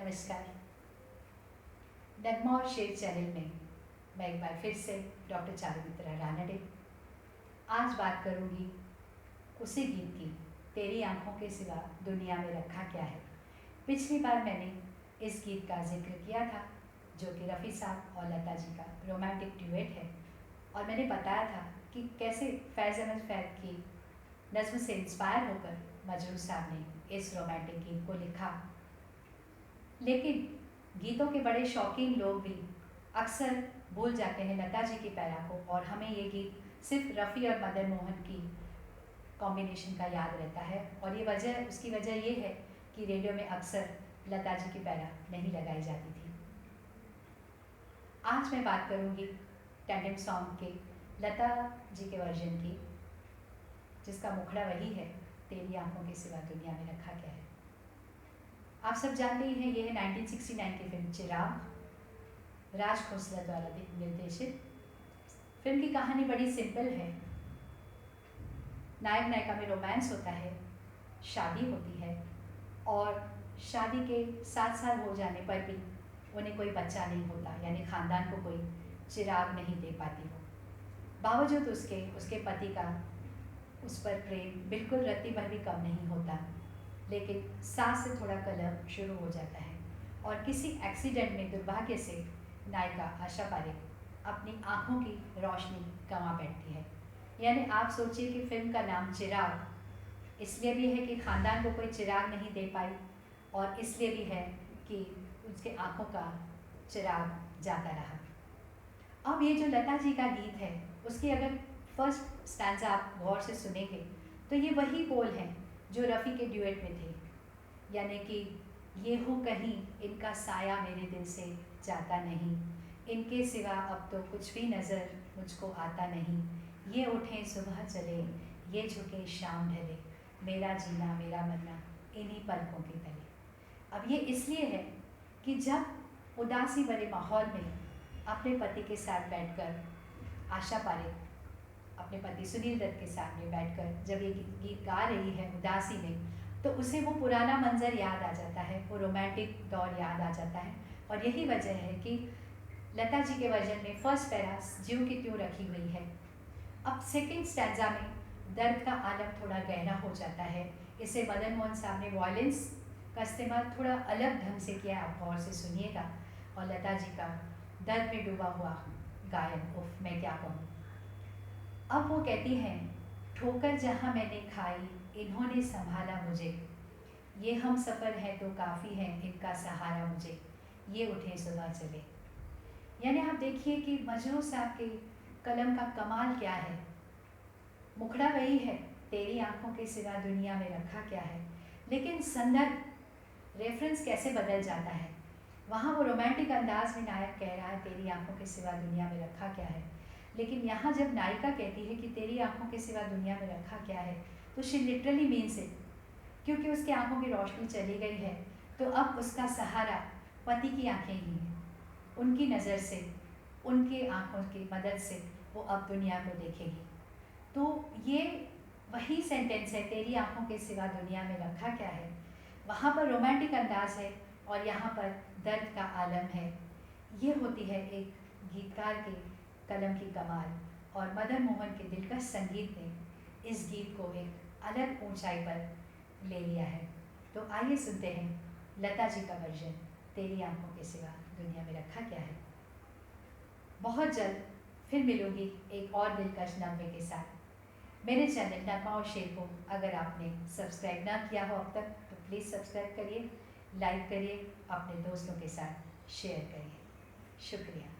नमस्कार। नगमा और शेर चैनल में मैं एक बार फिर से डॉक्टर चारुमित्रा रानडे आज बात करूंगी उसी गीत की, तेरी आंखों के सिवा दुनिया में रखा क्या है। पिछली बार मैंने इस गीत का जिक्र किया था जो कि रफ़ी साहब और लता जी का रोमांटिक ड्यूएट है, और मैंने बताया था कि कैसे फैज़ अहमद फैज़ की नज़्म से इंस्पायर होकर मजरू साहब ने इस रोमांटिक गीत को लिखा। लेकिन गीतों के बड़े शौकीन लोग भी अक्सर भूल जाते हैं लता जी की पैरा को, और हमें ये गीत सिर्फ रफ़ी और मदन मोहन की कॉम्बिनेशन का याद रहता है। और ये उसकी वजह ये है कि रेडियो में अक्सर लता जी की पैरा नहीं लगाई जाती थी। आज मैं बात करूंगी टैंडम सॉन्ग के लता जी के वर्जन की, जिसका मुखड़ा वही है, तेरी आंखों के सिवा दुनिया में रखा क्या है। आप सब जानते ही हैं, ये है 1969 की फिल्म चिराग, राज खोसला द्वारा निर्देशित। फिल्म की कहानी बड़ी सिंपल है। नायक नायिका में रोमांस होता है, शादी होती है, और शादी के 7 साल हो जाने पर भी उन्हें कोई बच्चा नहीं होता, यानी ख़ानदान को कोई चिराग नहीं दे पाती वो। बावजूद उसके पति का उस पर प्रेम बिल्कुल रत्ती भर भी कम नहीं होता, लेकिन सास से थोड़ा कलह शुरू हो जाता है, और किसी एक्सीडेंट में दुर्भाग्य से नायिका आशा पारेख अपनी आंखों की रोशनी गंवा बैठती है। यानी आप सोचिए कि फिल्म का नाम चिराग इसलिए भी है कि ख़ानदान को कोई चिराग नहीं दे पाई, और इसलिए भी है कि उसके आंखों का चिराग जाता रहा। अब ये जो लता जी का गीत है, उसकी अगर फर्स्ट स्टैंजा आप गौर से सुनेंगे तो ये वही बोल हैं जो रफ़ी के ड्यूएट में थे, यानी कि ये हो कहीं इनका साया मेरे दिल से जाता नहीं, इनके सिवा अब तो कुछ भी नज़र मुझको आता नहीं, ये उठें सुबह चले, ये झुके शाम ढले, मेरा जीना मेरा मरना इन्हीं पलकों के तले। अब ये इसलिए है कि जब उदासी भरे माहौल में अपने पति के साथ बैठकर आशा पारेख अपने पति सुनील दत्त के सामने बैठकर जब ये गीत गा रही है उदासी में, तो उसे वो पुराना मंजर याद आ जाता है, वो रोमांटिक दौर याद आ जाता है। और यही वजह है कि लता जी के वर्जन में फर्स्ट पैरा ज्यों की त्यों रखी हुई है। अब सेकंड स्टैंजा में दर्द का आलम थोड़ा गहरा हो जाता है। इसे मदन मोहन साहब ने वॉयलेंस का इस्तेमाल थोड़ा अलग ढंग से किया, आप गौर से सुनिएगा। और लता जी का दर्द में डूबा हुआ गायन, उफ मैं क्या कहूँ। अब वो कहती हैं, ठोकर जहाँ मैंने खाई इन्होंने संभाला मुझे, ये हम सफ़र है तो काफ़ी है इनका सहारा मुझे, ये उठे सुबह चले। यानी आप देखिए कि मजरू साहब के कलम का कमाल क्या है। मुखड़ा वही है, तेरी आंखों के सिवा दुनिया में रखा क्या है, लेकिन संदर्भ रेफरेंस कैसे बदल जाता है। वहाँ वो रोमांटिक अंदाज में नायक कह रहा है तेरी आंखों के सिवा दुनिया में रखा क्या है, लेकिन यहाँ जब नायिका कहती है कि तेरी आंखों के सिवा दुनिया में रखा क्या है, तो शी लिटरली मीन्स इट, क्योंकि उसकी आंखों की रोशनी चली गई है, तो अब उसका सहारा पति की आंखें ही हैं। उनकी नज़र से, उनके आंखों की मदद से वो अब दुनिया को देखेगी। तो ये वही सेंटेंस है, तेरी आंखों के सिवा दुनिया में रखा क्या है। वहाँ पर रोमांटिक अंदाज है और यहाँ पर दर्द का आलम है। ये होती है एक गीतकार के कलम की कमाल, और मदन मोहन के दिलकश संगीत ने इस गीत को एक अलग ऊंचाई पर ले लिया है। तो आइए सुनते हैं लता जी का वर्जन, तेरी आंखों के सिवा दुनिया में रखा क्या है। बहुत जल्द फिर मिलूंगी एक और दिलकश नगमे के साथ। मेरे चैनल नगमा और शेर को अगर आपने सब्सक्राइब ना किया हो अब तक, तो प्लीज़ सब्सक्राइब करिए, लाइक करिए, अपने दोस्तों के साथ शेयर करिए। शुक्रिया।